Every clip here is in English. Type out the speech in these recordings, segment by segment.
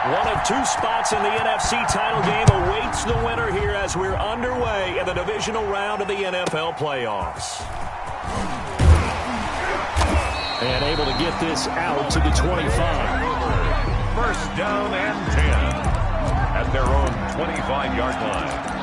One of two spots in the NFC title game awaits the winner here as we're underway in the divisional round of the NFL playoffs. And able to get this out to the 25. First down and 10 at their own 25-yard line.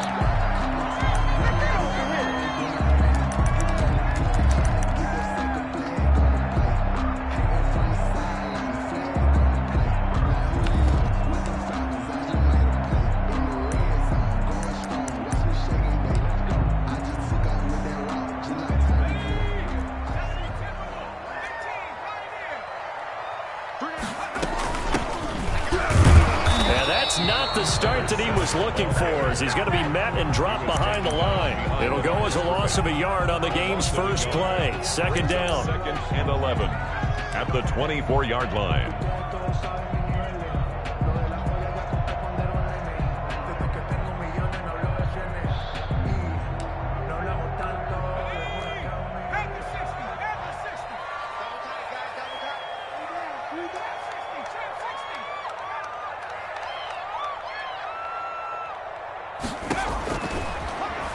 Not the start that he was looking for, as he's going to be met and dropped behind the line. It'll go as a loss of a yard on the game's first play. Second down. Second and 11 at the 24-yard line.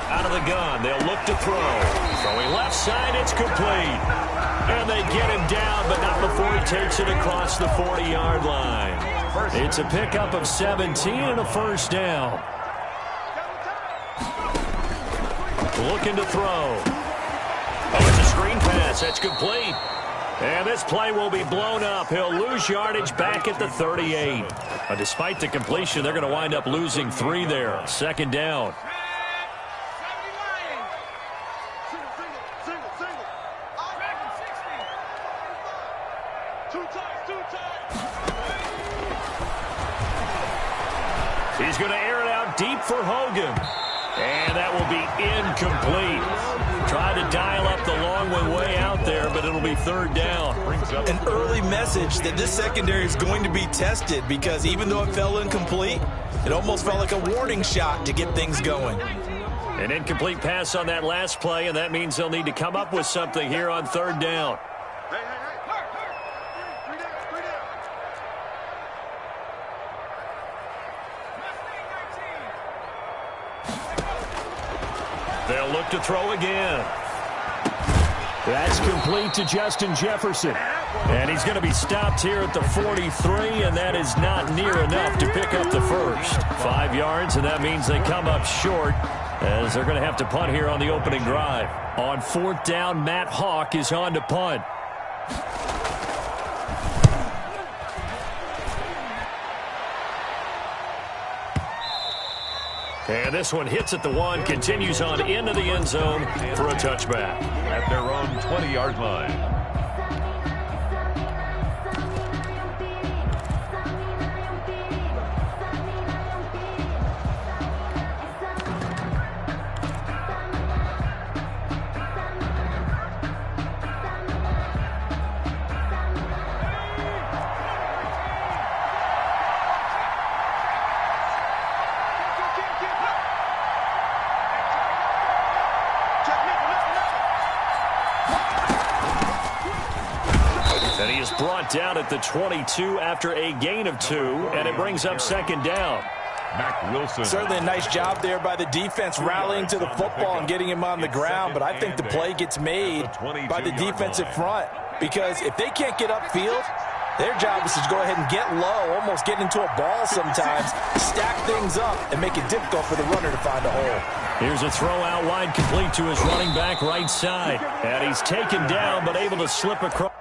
Out of the gun, they'll look to throw. Throwing left side, it's complete. And they get him down, but not before he takes it across the 40-yard line. It's a pickup of 17 and a first down. Looking to throw. Oh, it's a screen pass. That's complete. And this play will be blown up. He'll lose yardage back at the 38. Despite the completion, they're going to wind up losing 3 there. Second down. He's going to air it out deep for Hogan. And that will be incomplete. Tried to dial up the long one way out there, but it'll be third down. An early message that this secondary is going to be tested, because even though it fell incomplete, it almost felt like a warning shot to get things going. An incomplete pass on that last play, and that means they'll need to come up with something here on third down. They'll look to throw again. That's complete to Justin Jefferson. And he's going to be stopped here at the 43, and that is not near enough to pick up the first. 5 yards, and that means they come up short, as they're going to have to punt here on the opening drive. On fourth down, Matt Hawk is on to punt. And this one hits at the 1, continues on into the end zone for a touchback. At their own 20-yard line. Brought down at the 22 after a gain of 2, and it brings up second down. Mack Wilson. Certainly a nice job there by the defense rallying to the football and getting him on the ground, but I think the play gets made by the defensive front, because if they can't get upfield, their job is to go ahead and get low, almost get into a ball sometimes, stack things up, and make it difficult for the runner to find a hole. Here's a throw out wide, complete to his running back right side. And he's taken down, but able to slip across.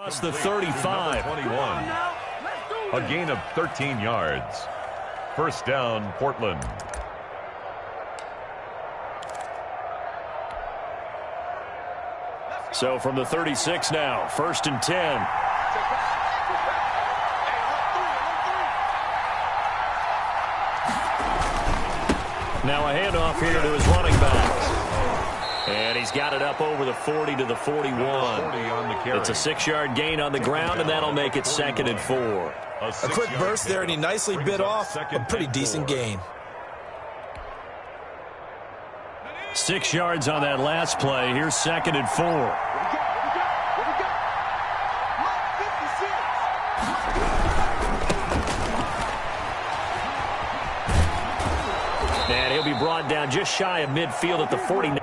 Across the 35. 21. A gain of 13 yards. First down, Portland. So from the 36 now, 1st and 10. Now a handoff here to his running back. And he's got it up over the 40 to the 41. It's a 6-yard gain on the ground, and that'll make it 2nd and 4. A quick burst there, and he nicely bit off a pretty decent gain. 6 yards on that last play. Here's 2nd and 4. And he'll be brought down just shy of midfield at the 49.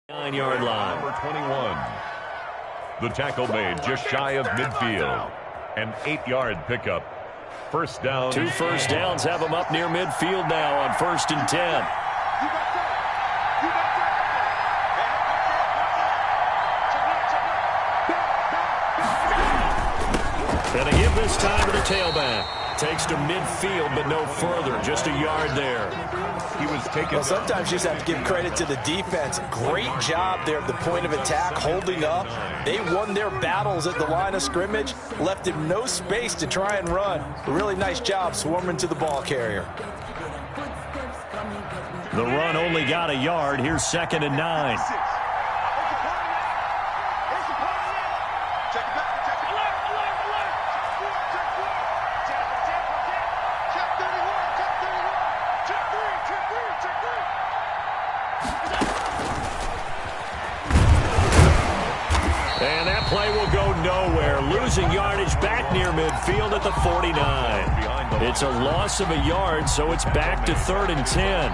Nine-yard line. Number 21. The tackle made just shy of midfield. An 8-yard pickup. First down. 2 first downs have him up near midfield now on 1st and 10. And a give this time to the tailback. Takes to midfield, but no further. Just a yard there. He was taken. Well, sometimes you just have to give credit to the defense. Great job there at the point of attack, holding up. They won their battles at the line of scrimmage, left him no space to try and run. A really nice job swarming to the ball carrier. The run only got a yard. Here's 2nd and 9. And that play will go nowhere. Losing yardage back near midfield at the 49. It's a loss of a yard, so it's back to 3rd and 10.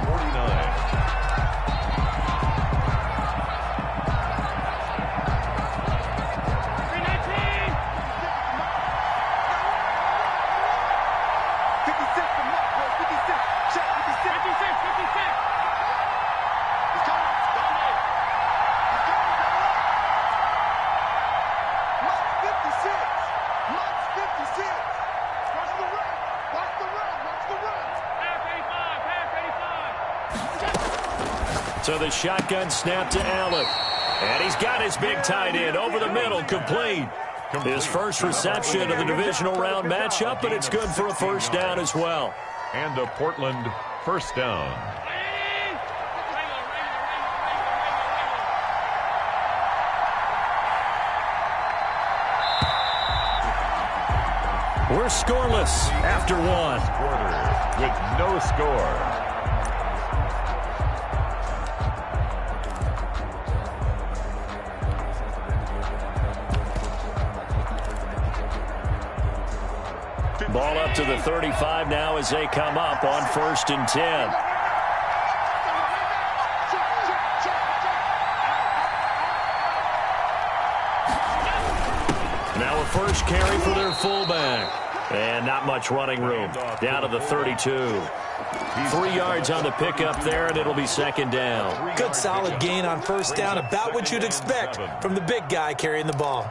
So the shotgun snap to Allen. And he's got his big tight end over the middle, complete. His first reception of the divisional round matchup, but it's good for a first down as well. And a Portland first down. We're scoreless after one. Quarter with no score. Ball up to the 35 now as they come up on 1st and 10. Now a first carry for their fullback. And not much running room. Down to the 32. 3 yards on the pickup there, and it'll be 2nd down. Good solid gain on first down, about what you'd expect from the big guy carrying the ball.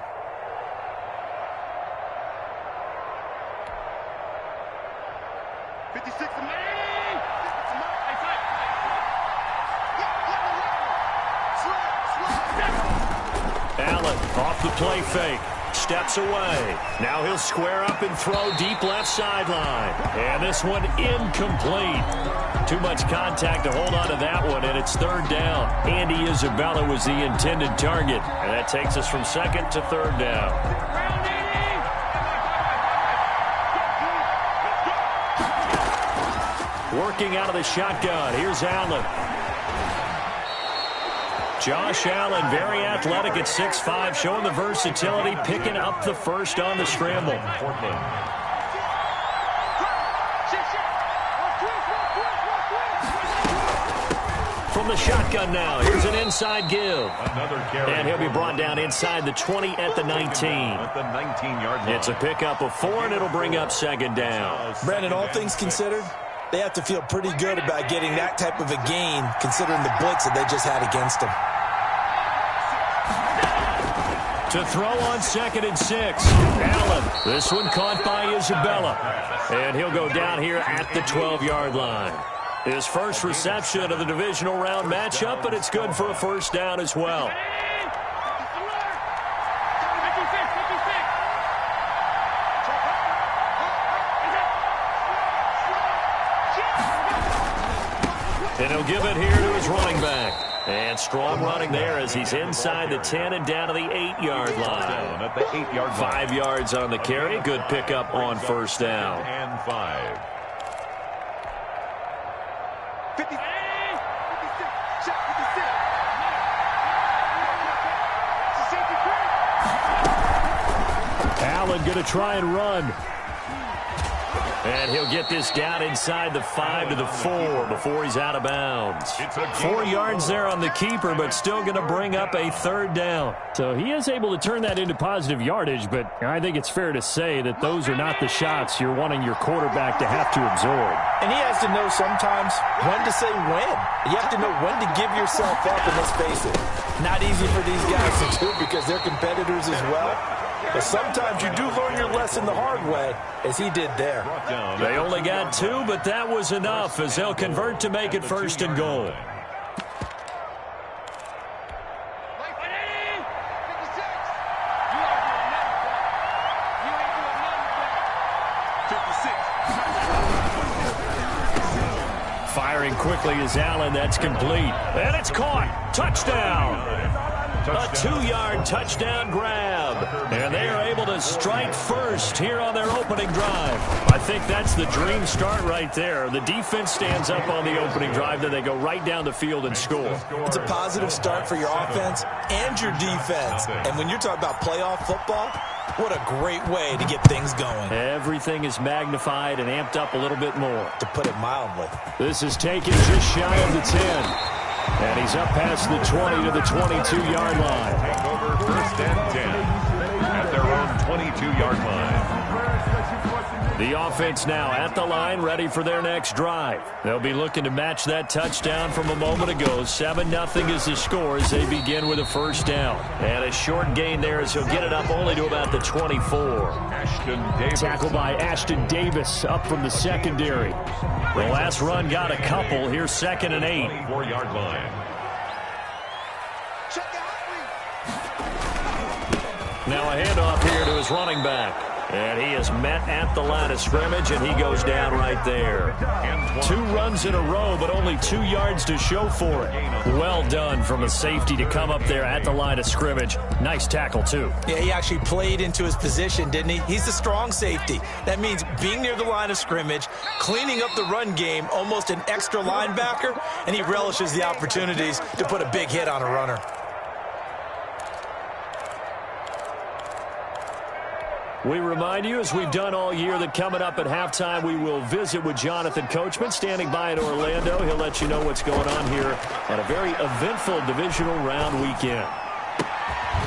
Allen off the play fake. Steps away. Now he'll square up and throw deep left sideline. And this one incomplete. Too much contact to hold on to that one, and it's 3rd down. Andy Isabella was the intended target. And that takes us from 2nd to 3rd down. Working out of the shotgun. Here's Allen. Josh Allen, very athletic at 6'5", showing the versatility, picking up the first on the scramble. From the shotgun now, here's an inside give. And he'll be brought down inside the 20 at the 19. At the 19-yard line. It's a pickup of 4, and it'll bring up 2nd down. Brandon, all things considered, they have to feel pretty good about getting that type of a gain considering the blitz that they just had against them. To throw on 2nd and 6. Allen. This one caught by Isabella. And he'll go down here at the 12-yard line. His first reception of the divisional round matchup, but it's good for a first down as well. And he'll give it here to his running back. And strong running there as he's inside the 10 and down to the 8-yard line. At the 8-yard line. 5 yards on the carry. Good pickup on first down. And 5. 50. Allen going to try and run. And he'll get this down inside the 5 to the 4 before he's out of bounds. 4 yards there on the keeper, but still going to bring up a third down. So he is able to turn that into positive yardage, but I think it's fair to say that those are not the shots you're wanting your quarterback to have to absorb. And he has to know sometimes when to say when. You have to know when to give yourself up, and let's face it, not easy for these guys to do because they're competitors as well. But sometimes you do learn your lesson the hard way, as he did there. They only got 2, but that was enough as they'll convert to make it 1st and goal. Firing quickly is Allen. That's complete. And it's caught. Touchdown. A 2-yard touchdown grab. And they are able to strike first here on their opening drive. I think that's the dream start right there. The defense stands up on the opening drive, then they go right down the field and score. It's a positive start for your offense and your defense. And when you're talking about playoff football, what a great way to get things going. Everything is magnified and amped up a little bit more. To put it mildly. This is taken just shy of the 10. And he's up past the 20 to the 22-yard line. Take over 1st and 10 at their own 22-yard line. The offense now at the line, ready for their next drive. They'll be looking to match that touchdown from a moment ago. 7-0 is the score as they begin with a first down. And a short gain there as he'll get it up only to about the 24. Ashton Davis. Tackle by Ashton Davis up from the secondary. The last run got a couple. Here's 2nd and 8. 4-yard line. Now a handoff here to his running back. And he is met at the line of scrimmage, and he goes down right there. 2 runs in a row, but only 2 yards to show for it. Well done from a safety to come up there at the line of scrimmage. Nice tackle, too. Yeah, he actually played into his position, didn't he? He's the strong safety. That means being near the line of scrimmage, cleaning up the run game, almost an extra linebacker, and he relishes the opportunities to put a big hit on a runner. We remind you, as we've done all year, that coming up at halftime, we will visit with Jonathan Coachman, standing by in Orlando. He'll let you know what's going on here at a very eventful divisional round weekend.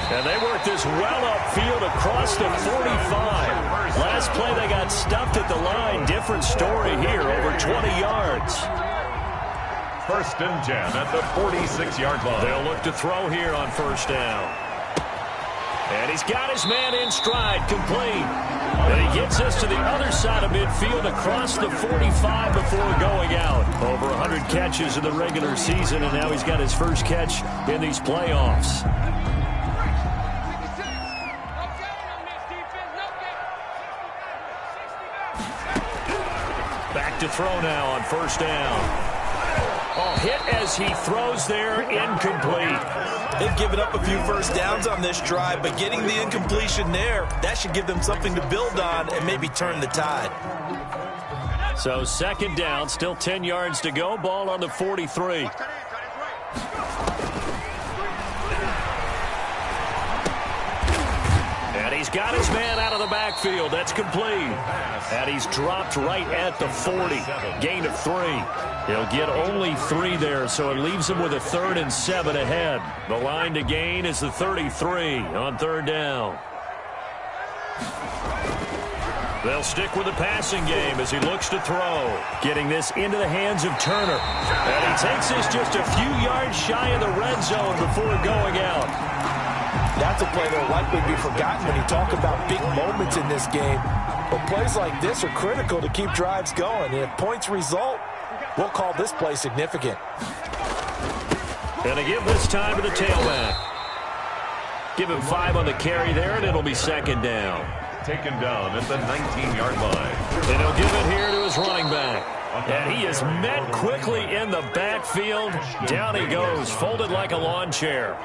And they work this well upfield across the 45. Last play, they got stuffed at the line. Different story here, over 20 yards. 1st and 10 at the 46-yard line. They'll look to throw here on first down. And he's got his man in stride, complete. And he gets us to the other side of midfield across the 45 before going out. Over 100 catches in the regular season, and now he's got his first catch in these playoffs. Back to throw now on first down. Oh, hit as he throws there, incomplete. They've given up a few first downs on this drive, but getting the incompletion there, that should give them something to build on and maybe turn the tide. So 2nd down, still 10 yards to go, ball on the 43. And he's got his man out of the backfield. That's complete. And he's dropped right at the 40. Gain of 3. He'll get only 3 there, so it leaves him with a 3rd and 7 ahead. The line to gain is the 33 on 3rd down. They'll stick with the passing game as he looks to throw. Getting this into the hands of Turner. And he takes this just a few yards shy of the red zone before going out. That's a play that will likely be forgotten when you talk about big moments in this game. But plays like this are critical to keep drives going. And if points result, we'll call this play significant. And to give this time to the tailback. Give him 5 on the carry there, and it'll be second down. Taken down at the 19-yard line. And he'll give it here to his running back. And he is met quickly in the backfield. Down he goes, folded like a lawn chair.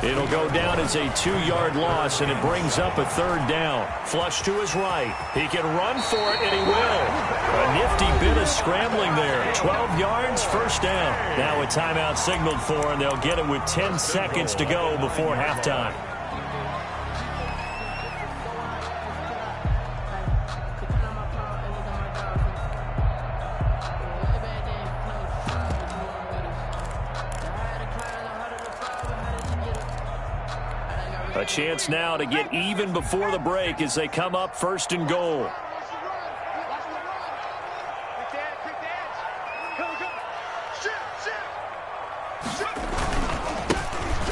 It'll go down as a 2-yard loss, and it brings up a third down. Flush to his right. He can run for it, and he will. A nifty bit of scrambling there. 12 yards, first down. Now a timeout signaled for, and they'll get it with 10 seconds to go before halftime. A chance now to get even before the break as they come up first and goal.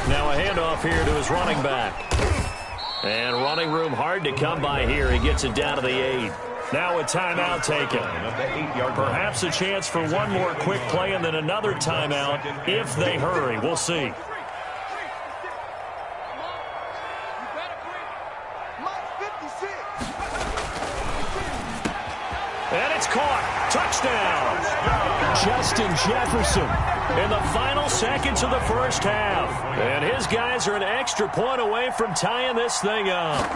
Now a handoff here to his running back. And running room hard to come by here. He gets it down to the 8. Now a timeout taken. Perhaps a chance for one more quick play and then another timeout if they hurry. We'll see. And it's caught. Touchdown. Justin Jefferson in the final seconds of the first half. And his guys are an extra point away from tying this thing up.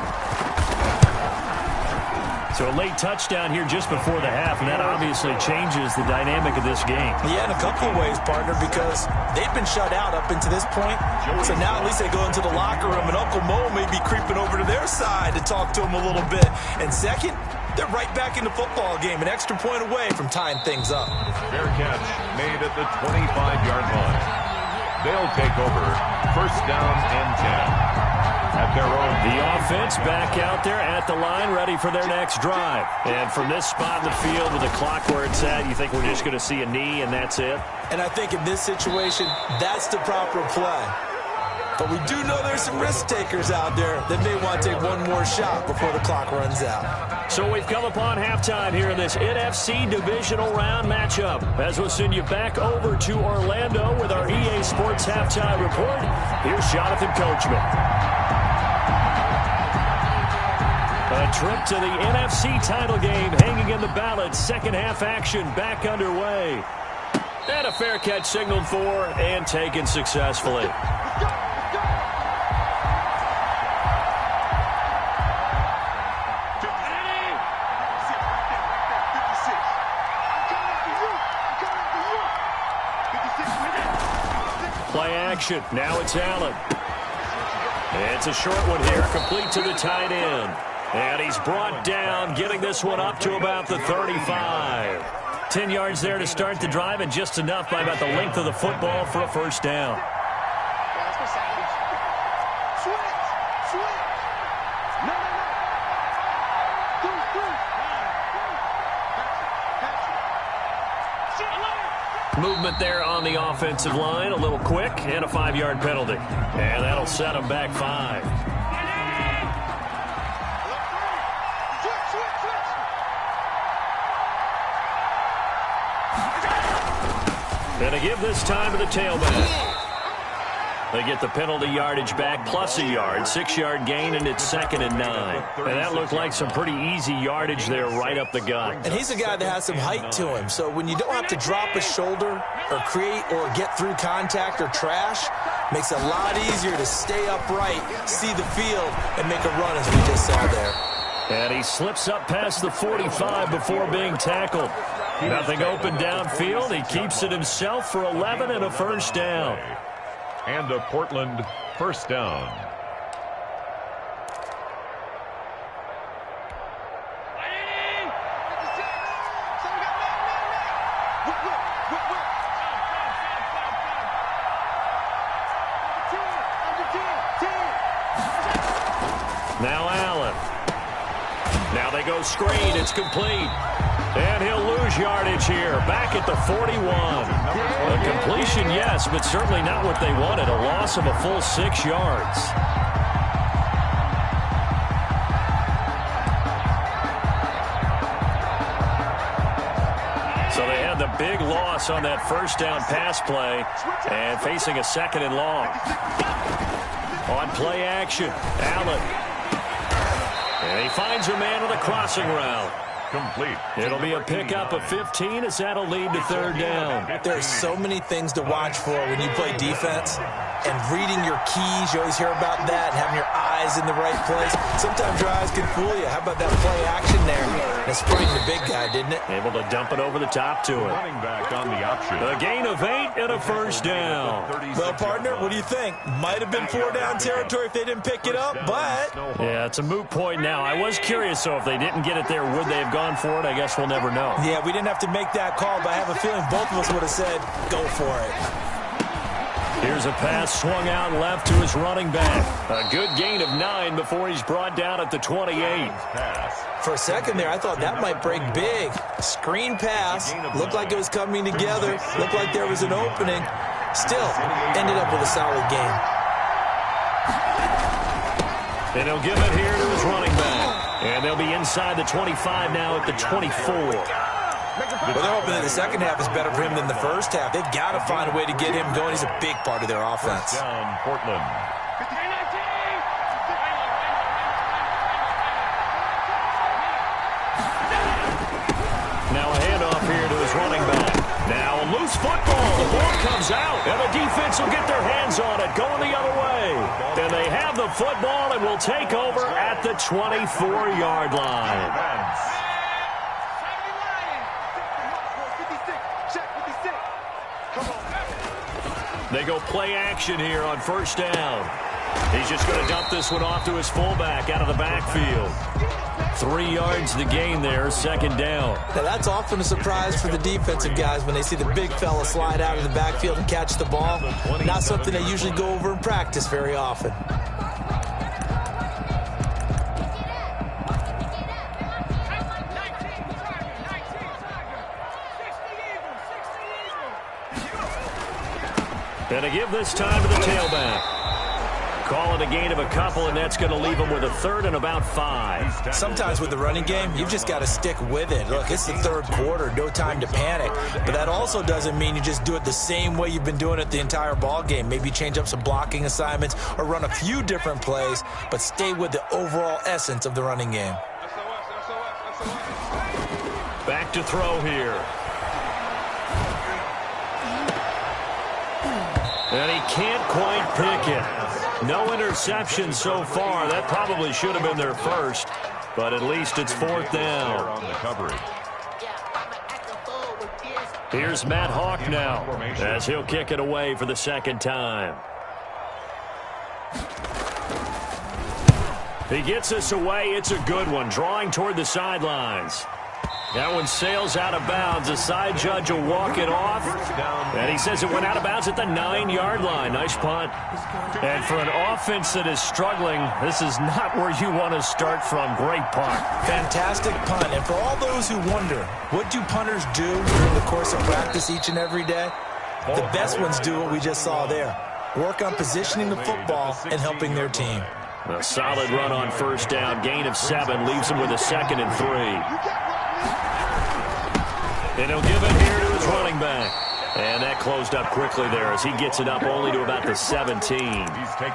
So a late touchdown here just before the half, and that obviously changes the dynamic of this game. Yeah, in a couple of ways, partner, because they've been shut out up until this point. So now at least they go into the locker room, and Uncle Mo may be creeping over to their side to talk to him a little bit. And second, they're right back in the football game, an extra point away from tying things up. Fair catch made at the 25-yard line. They'll take over first down and 10. At their own. The offense back out there at the line, ready for their next drive. And from this spot in the field with the clock where it's at, you think we're just going to see a knee and that's it? And I think in this situation, that's the proper play. But we do know there's some risk takers out there that may want to take one more shot before the clock runs out. So we've come upon halftime here in this NFC Divisional Round matchup. As we'll send you back over to Orlando with our EA Sports Halftime Report, here's Jonathan Coachman. A trip to the NFC title game hanging in the balance. Second half action back underway. And a fair catch signaled for and taken successfully. Play action. Now it's Allen. It's a short one here, complete to the tight end. And he's brought down, getting this one up to about the 35. 10 yards there to start the drive, and just enough by about the length of the football for a first down. Movement there on the offensive line, a little quick, and a 5-yard penalty. And that'll set them back 5. And to give this time to the tailback. They get the penalty yardage back plus a yard. 6-yard gain, and it's 2nd and 9. And that looked like some pretty easy yardage there right up the gut. And he's a guy that has some height to him. So when you don't have to drop a shoulder or create or get through contact or trash, makes it a lot easier to stay upright, see the field, and make a run as we just saw there. And he slips up past the 45 before being tackled. Nothing open downfield. He keeps it himself for 11 and a first down. And a Portland first down. Now go screen. It's complete. And he'll lose yardage here. Back at the 41. A completion, yes, but certainly not what they wanted. A loss of a full 6 yards. So they had the big loss on that first down pass play and facing a 2nd and long. On play action, Allen. And he finds a man on the crossing route. Complete. It'll be a pickup of 15 as that'll lead to 3rd down. There's so many things to watch for when you play defense. And reading your keys, you always hear about that, and having your eyes in the right place. Sometimes your eyes can fool you. How about that play action there? That sprang the big guy, didn't it? Able to dump it over the top to it. Running back on the option. A gain of 8 and a 1st down. Well, partner, what do you think? Might have been 4 down territory if they didn't pick it up, but... Yeah, it's a moot point now. I was curious, so if they didn't get it there, would they have gone for it? I guess we'll never know. Yeah, we didn't have to make that call, but I have a feeling both of us would have said, go for it. Here's a pass swung out left to his running back. A good gain of 9 before he's brought down at the 28. For a second there, I thought that might break big. Screen pass. Looked like it was coming together. Looked like there was an opening. Still, ended up with a solid game. And he'll give it here to his running back. And they'll be inside the 25 now at the 24. Well, they're hoping that the second half is better for him than the first half. They've got to find a way to get him going. He's a big part of their offense. Down, Portland. Now a handoff here to his running back. Now a loose football. The ball comes out, and the defense will get their hands on it, going the other way. And they have the football and will take over at the 24-yard line. They go play action here on 1st down. He's just going to dump this one off to his fullback out of the backfield. 3 yards to gain there, 2nd down. Now, that's often a surprise for the defensive guys when they see the big fella slide out of the backfield and catch the ball. Not something they usually go over in practice very often. And a give this time to the tailback. Call it a gain of a couple, and that's going to leave them with a 3rd and about 5. Sometimes with the running game, you've just got to stick with it. Look, it's the 3rd quarter, no time to panic. But that also doesn't mean you just do it the same way you've been doing it the entire ball game. Maybe change up some blocking assignments or run a few different plays, but stay with the overall essence of the running game. Back to throw here. And he can't quite pick it. No interception so far. That probably should have been their first, but at least it's 4th down. On the coverage. Here's Matt Hawk now as he'll kick it away for the 2nd time. He gets this away. It's a good one, drawing toward the sidelines. That one sails out of bounds. The side judge will walk it off. And he says it went out of bounds at the 9-yard line. Nice punt. And for an offense that is struggling, this is not where you want to start from. Great punt. Fantastic punt. And for all those who wonder, what do punters do during the course of practice each and every day? The best ones do what we just saw there. Work on positioning the football and helping their team. A solid run on 1st down. Gain of 7 leaves him with a 2nd and 3. And he'll give it here to his running back. And that closed up quickly there as he gets it up only to about the 17.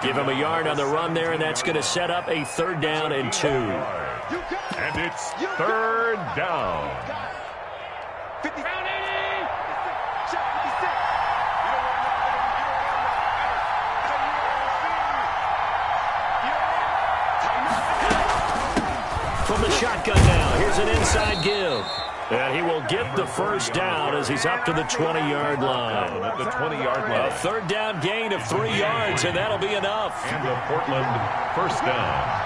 Give him a yard on the run there, and that's going to set up a 3rd down and 2. And it's 3rd down. From the shotgun now, here's an inside give. And he will get the 1st down as he's up to the 20-yard line. At the 20-yard line. A 3rd down gain of 3 yards, and that'll be enough. And the Portland 1st down.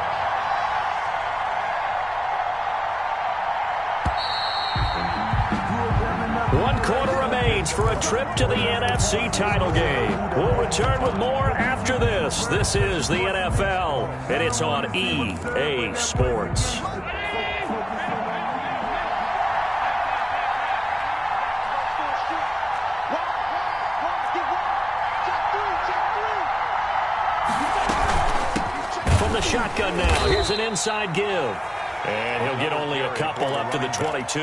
One quarter remains for a trip to the NFC title game. We'll return with more after this. This is the NFL, and it's on EA Sports. the shotgun now. Here's an inside give. And he'll get only a couple up to the 22.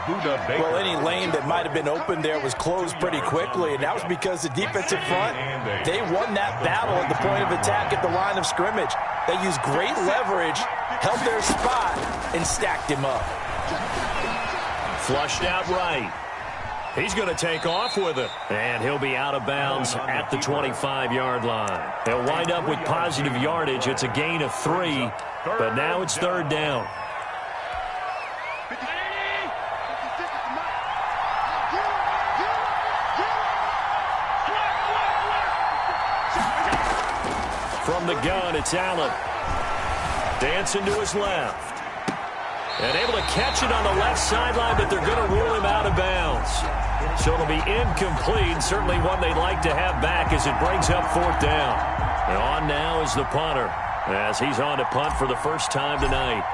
Well, any lane that might have been open there was closed pretty quickly, and that was because the defensive front, they won that battle at the point of attack at the line of scrimmage. They used great leverage, held their spot, and stacked him up. Flushed out right. He's going to take off with it. And he'll be out of bounds at the 25-yard line. They'll wind up with positive yardage. It's a gain of 3, but now it's third down. From the gun, it's Allen. Dancing to his left. And able to catch it on the left sideline, but they're going to rule him out of bounds. So it'll be incomplete. Certainly one they'd like to have back as it brings up fourth down. And on now is the punter as he's on to punt for the first time tonight.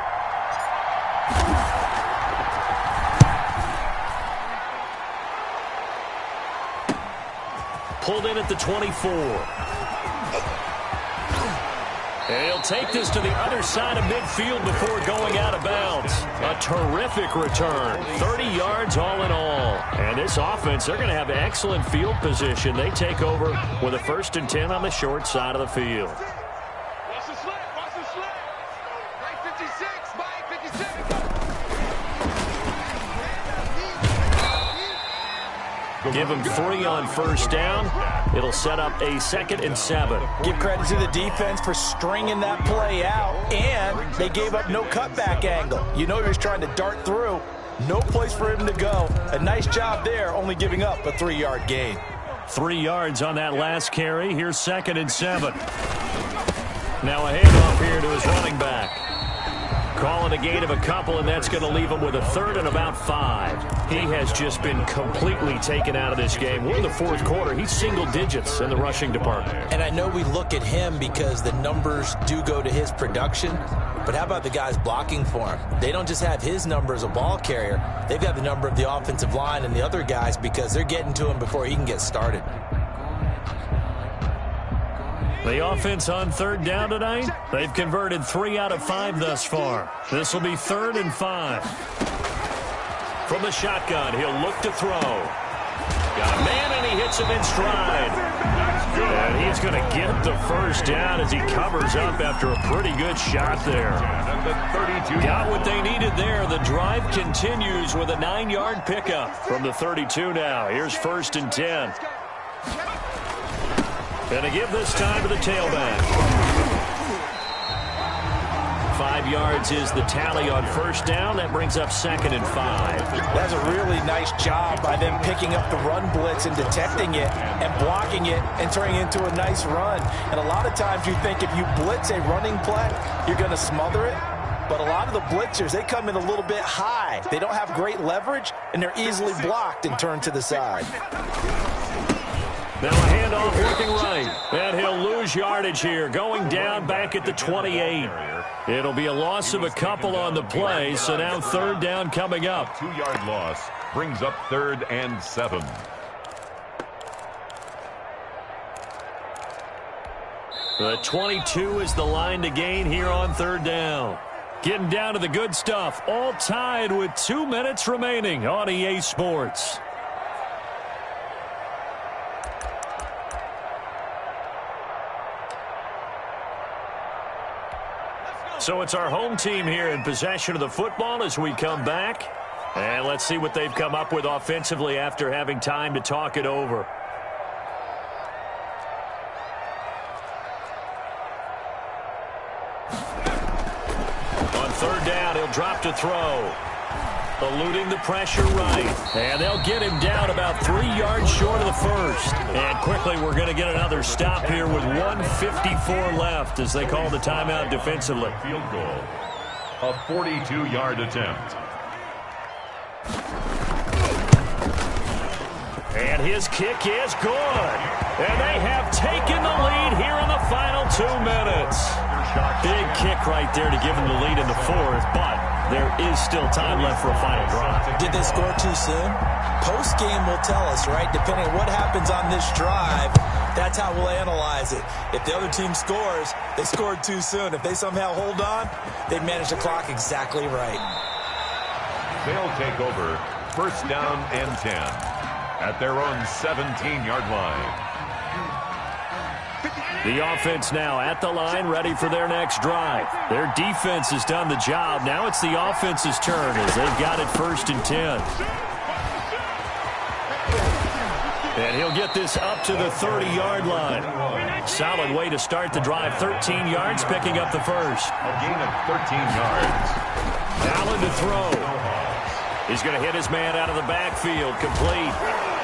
Pulled in at the 24. And he'll take this to the other side of midfield before going out of bounds. A terrific return. 30 yards all in all. And this offense, they're going to have excellent field position. They take over with a 1st and 10 on the short side of the field. Watch the slip. Watch the slip. Mike 56. Mike 57. Give him 3 on first down. It'll set up a 2nd and 7. Give credit to the defense for stringing that play out, and they gave up no cutback angle. You know he was trying to dart through. No place for him to go. A nice job there, only giving up a 3-yard gain. 3 yards on that last carry. Here's 2nd and 7. Now a handoff here to his running back. Calling a gain of a couple, and that's going to leave him with a 3rd and about 5. He has just been completely taken out of this game. We're in the 4th quarter. He's single digits in the rushing department. And I know we look at him because the numbers do go to his production, but how about the guys blocking for him? They don't just have his number as a ball carrier. They've got the number of the offensive line and the other guys because they're getting to him before he can get started. The offense on 3rd down tonight, they've converted 3 out of 5 thus far. This will be 3rd and 5. From the shotgun, he'll look to throw. Got a man, and he hits him in stride. And he's going to get the first down as he covers up after a pretty good shot there. Got what they needed there. The drive continues with a 9-yard pickup from the 32 now. Here's 1st and 10. And to give this time to the tailback. 5 yards is the tally on first down. That brings up 2nd and 5. That's a really nice job by them picking up the run blitz and detecting it and blocking it and turning it into a nice run. And a lot of times you think if you blitz a running play, you're going to smother it. But a lot of the blitzers, they come in a little bit high. They don't have great leverage, and they're easily blocked and turned to the side. Now a handoff working right. And he'll lose yardage here. Going down back at the 28. It'll be a loss of a couple on the play. So now 3rd down coming up. 2-yard loss brings up 3rd and 7. The 22 is the line to gain here on 3rd down. Getting down to the good stuff. All tied with 2 minutes remaining on EA Sports. So it's our home team here in possession of the football as we come back. And let's see what they've come up with offensively after having time to talk it over. On 3rd down, he'll drop to throw. Eluding the pressure right. And they'll get him down about 3 yards short of the first. And quickly we're going to get another stop here with 1:54 left as they call the timeout defensively. Field goal. A 42-yard attempt. And his kick is good. And they have taken the lead here in the final 2 minutes. Big kick right there to give them the lead in the fourth, but there is still time left for a final drive. Did they score too soon? Post-game will tell us, right? Depending on what happens on this drive, that's how we'll analyze it. If the other team scores, they scored too soon. If they somehow hold on, they manage the clock exactly right. They'll take over first down and 10 at their own 17-yard line. The offense now at the line, ready for their next drive. Their defense has done the job. Now it's the offense's turn as they've got it first and 10. And he'll get this up to the 30-yard line. Solid way to start the drive. 13 yards, picking up the first. A gain of 13 yards. Allen to throw. He's going to hit his man out of the backfield, complete.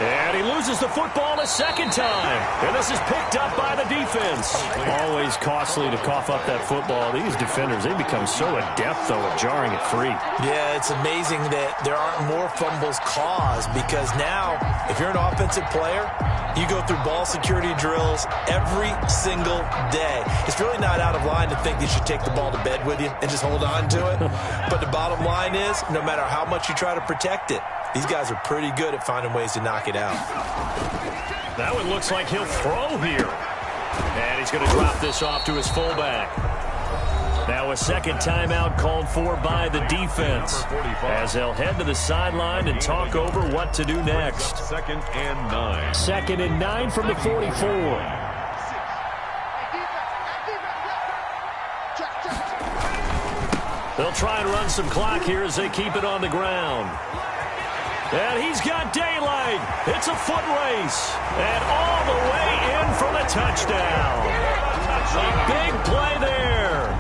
And he loses the football a second time. And this is picked up by the defense. Always costly to cough up that football. These defenders, they become so adept, though, at jarring it free. Yeah, it's amazing that there aren't more fumbles caused because now, if you're an offensive player, you go through ball security drills every single day. It's really not out of line to think you should take the ball to bed with you and just hold on to it. But the bottom line is, no matter how much you try to protect it, these guys are pretty good at finding ways to knock it out. That one looks like he'll throw here. And he's going to drop this off to his fullback. Now a second timeout called for by the defense as they'll head to the sideline and talk over what to do next. Second and 9. Second and 9 from the 44. They'll try and run some clock here as they keep it on the ground. And he's got daylight. It's a foot race. And all the way in for the touchdown. A big play there.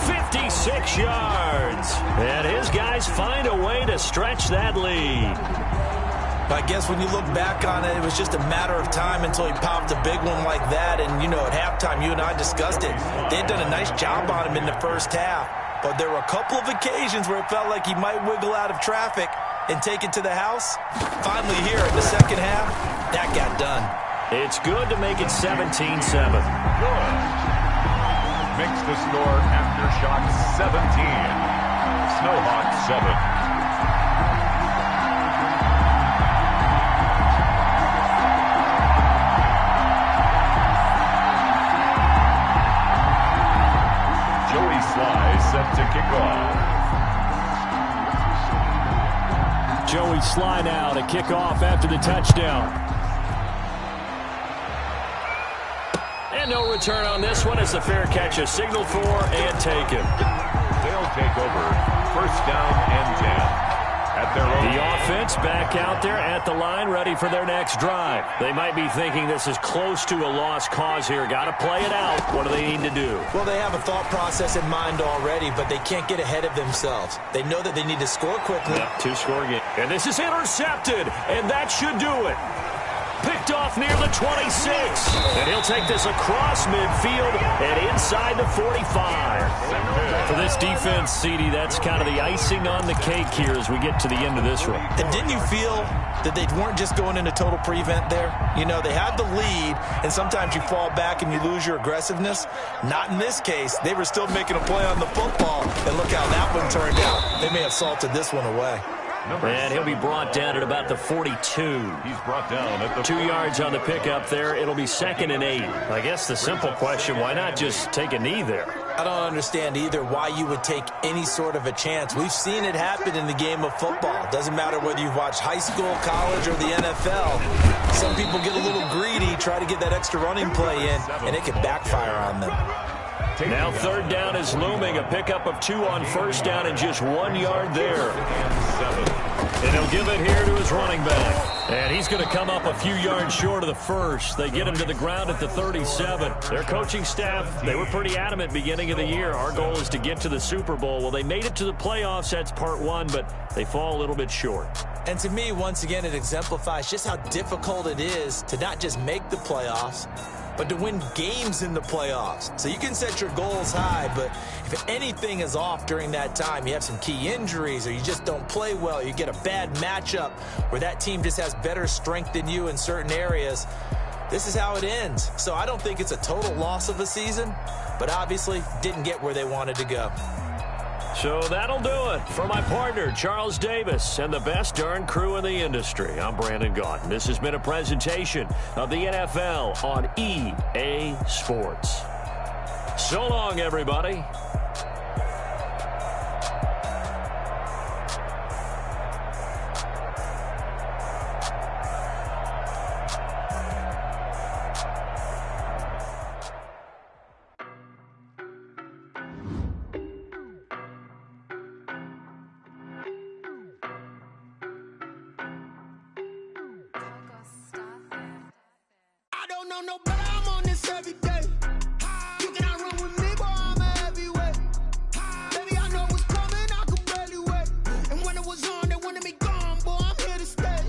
56 yards. And his guys find a way to stretch that lead. I guess when you look back on it, it was just a matter of time until he popped a big one like that. And, you know, at halftime, you and I discussed it. They had done a nice job on him in the first half. But there were a couple of occasions where it felt like he might wiggle out of traffic and take it to the house. Finally here in the second half, that got done. It's good to make it 17-7. Good. Makes the score Aftershock 17. Snowhawk 7. Joey Sly set to kick off. Joey Sly now to kick off after the touchdown. And no return on this one as the fair catch is signaled for and taken. They'll take over first down and 10. At their own. The offense back out there at the line, ready for their next drive. They might be thinking this is close to a lost cause here. Got to play it out. What do they need to do? Well, they have a thought process in mind already, but they can't get ahead of themselves. They know that they need to score quickly. Yeah, two-score game. And this is intercepted, and that should do it. Picked off near the 26. And he'll take this across midfield and inside the 45. For this defense, CD, that's kind of the icing on the cake here as we get to the end of this one. And didn't you feel that they weren't just going into total prevent there? You know, they had the lead, and sometimes you fall back and you lose your aggressiveness. Not in this case. They were still making a play on the football, and look how that one turned out. They may have salted this one away. And he'll be brought down at about the 42. He's brought down at the 2 yards on the pickup there. It'll be 2nd and 8. I guess the simple question, why not just take a knee there? I don't understand either why you would take any sort of a chance. We've seen it happen in the game of football. Doesn't matter whether you've watched high school, college, or the NFL. Some people get a little greedy, try to get that extra running play in, and it can backfire on them. Now third down is looming. A pickup of 2 on first down and just 1 yard there. And he'll give it here to his running back. And he's going to come up a few yards short of the first. They get him to the ground at the 37. Their coaching staff, they were pretty adamant beginning of the year. Our goal is to get to the Super Bowl. Well, they made it to the playoffs. That's part one, but they fall a little bit short. And to me, once again, it exemplifies just how difficult it is to not just make the playoffs, but to win games in the playoffs. So you can set your goals high, but if anything is off during that time, you have some key injuries or you just don't play well, you get a bad matchup where that team just has better strength than you in certain areas, this is how it ends. So I don't think it's a total loss of a season, but obviously didn't get where they wanted to go. So that'll do it for my partner, Charles Davis, and the best darn crew in the industry. I'm Brandon Gaudin. This has been a presentation of the NFL on EA Sports. So long, everybody. No, but I'm on this every day. You cannot run with me, boy, I'm a heavyweight. Baby, I know what's coming, I could barely wait. And when it was on, they wanted me gone, boy, I'm here to stay.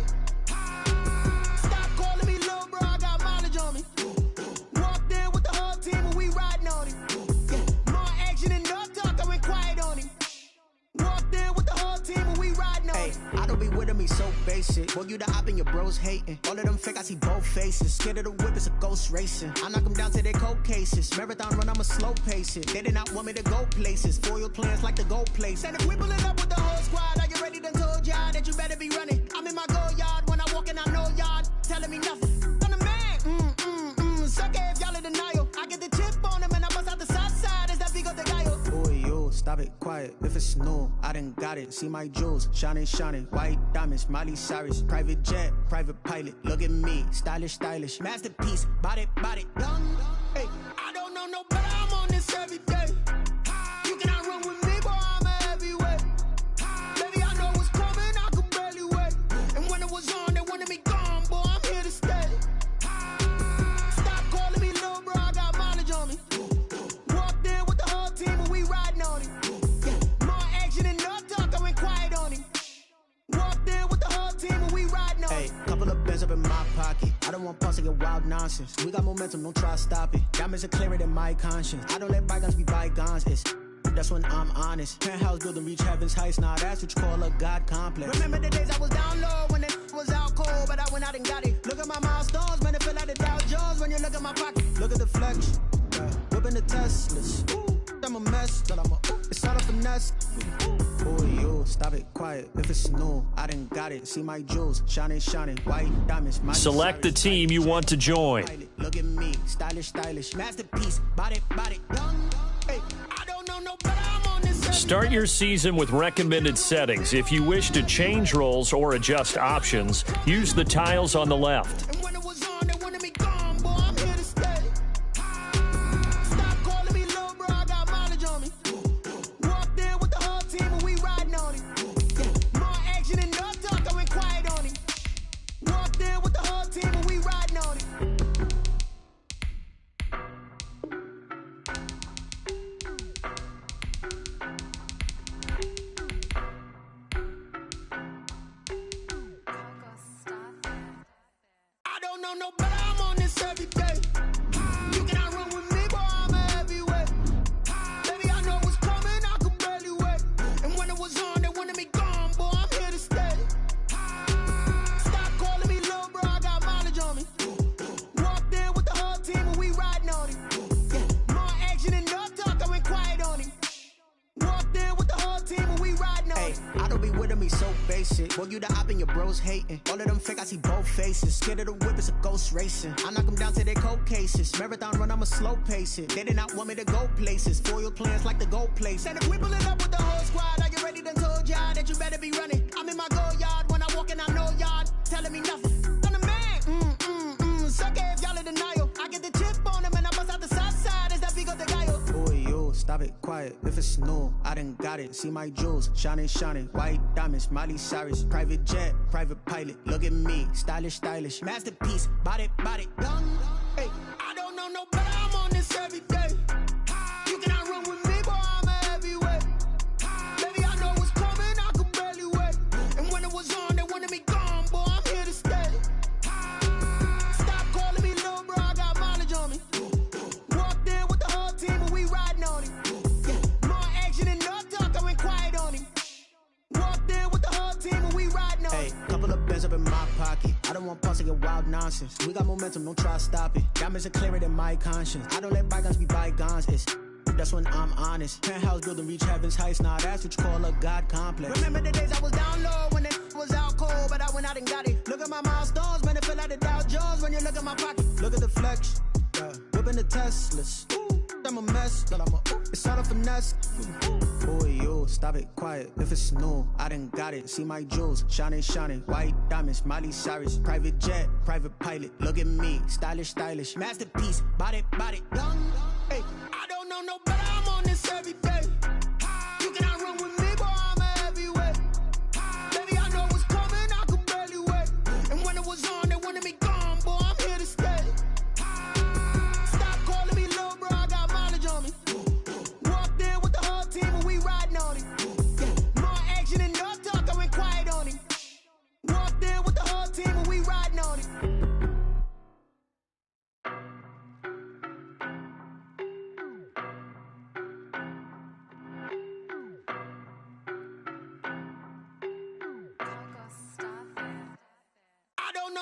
Stop calling me little bro, I got mileage on me. Walked in with the whole team and we riding on him. Yeah, more action and no talk, I went quiet on him. Walked in with the whole team and we riding on him. I don't be with me so basic. Boy, you the op and your bros hating. All of them fake, I see both faces. Scared of the whip, it's a ghost racing. I knock them down to their cold cases. Marathon run, I'ma slow pace it. They did not want me to go places. Foil plans like the go place. And if we pulling up with the whole squad, are you ready? Done told y'all that you better be running. I'm in my go yard when I walk in, I know y'all telling me nothing. I'm the man. Suck it if y'all in denial. I get the chip on them and I bust out the south side. Is that Vigo de Gallo? Boy, yo, stop it, quiet. If it's new, I done got it. See my jewels, shining, shining. White diamonds, Miley Cyrus. Private jet, private pilot. Look at me, stylish, stylish. Masterpiece, body, done. Hey, I don't know no better, I'm on this every day. You cannot run with me, boy, I'm a heavyweight. Baby, I know what's coming, I could barely wait. And when it was on, they wanted me gone, boy, I'm here to stay. Stop calling me little bro, I got mileage on me. Walked in with the whole team and we riding on him. Yeah, more action and no talk, I went quiet on him. Walked in with the whole team and we riding on him. Hey, couple of bands up in my pocket. I don't want pause to get wild nonsense. We got momentum, don't try to stop it. Diamonds are clearer than my conscience. I don't let bygones be bygones. That's when I'm honest. Penthouse building reach heaven's heights. Nah, that's what you call a God complex. Remember the days I was down low when it was out cold, but I went out and got it. Look at my milestones, man, it feel like the Dow Jones when you look at my pocket. Look at the flex, whipping the Teslas. I'm a mess, but it's all a finesse. Boy, yo, stop it, quiet. If it's new, I done got it. See my jewels, shining, shining. White diamonds, Miley Select the Cyrus. team you want to join. Look at me, stylish, stylish. Masterpiece, body, done. Hey, I don't know no better, I'm on this every Start day. your season with recommended settings. If you wish to change roles or adjust options, use the tiles on the left. And when it was on, they wanted me gone, boy, I'm here to stay. Stop calling me little bro, I got mileage on me. Walked in with the whole team and we riding on him. Yeah, more action and no talk, I went quiet on him. Walked in with the whole team and we riding on him. I don't know no better, I'm on this every day. You cannot run with me, boy, I'm a heavyweight. Baby, I know what's coming, I could barely wait. And when it was on, they wanted me gone, boy, I'm here to stay. Stop calling me little bro, I got mileage on me. Walked in with the whole team and we riding on him. Yeah, more action and no talk, I went quiet on him. Walked in with the whole team and we riding on Hey, him. I don't be with me so basic. Boy, you the op and your bros hating. All of them fake, I see both faces. Scared of the whip, it's a ghost racing. I knock them down to their cold cases. Marathon run, I'ma slow pace it. They did not want me to go places. Foil plans like the go place. And if we pulling up with the whole squad, are you ready? Done told y'all that you better be running. I'm in my go yard when I walk in, I know y'all telling me nothing. I'm the man. Suck it if y'all in denial. I get the chip on them and I bust out the south side. Is that Vigo de Gallo? Boy, yo, stop it, quiet. If it's new, I done got it. See my jewels, shining, shining. White diamonds, Miley Cyrus. Private jet, private pilot. Look at me, stylish, stylish. Masterpiece, body, done. Hey, I don't know no better, I'm on this every day. You cannot run with me, boy, I'm a heavyweight. Baby, I know what's coming, I could barely wait. And when it was on, they wanted me gone, boy, I'm here to stay. Stop calling me little bro, I got mileage on me. Walked in with the whole team and we riding on him. Yeah, more action and no talk, I went quiet on him. Walked in with the whole team and we riding on him. Hey, couple of bands up in my my pocket. I don't want pause to get wild nonsense. We got momentum, don't try to stop it. Diamonds are clearer than my conscience. I don't let bygones be bygones. That's when I'm honest. Penthouse building, reach heaven's heights. Nah, that's what you call a God complex. Remember the days I was down low when it was out cold, but I went out and got it. Look at my milestones, man, it feel like the Dow Jones when you look at my pocket. Look at the flex, whipping the Teslas. I'm a mess, but it's all a finesse. Boy, you stop it, quiet. If it's new, I done got it. See my jewels, shining, shining. White diamonds, Miley Cyrus. Private jet, private pilot. Look at me, stylish, stylish. Masterpiece, body, young. Hey, I don't know no better. I'm on this every day. You cannot run with me, boy. I'm a heavyweight. Baby, I know what's coming. I could barely wait. And when it was on, they wanted me gone, boy. I'm here to stay.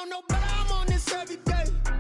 No better, I'm on this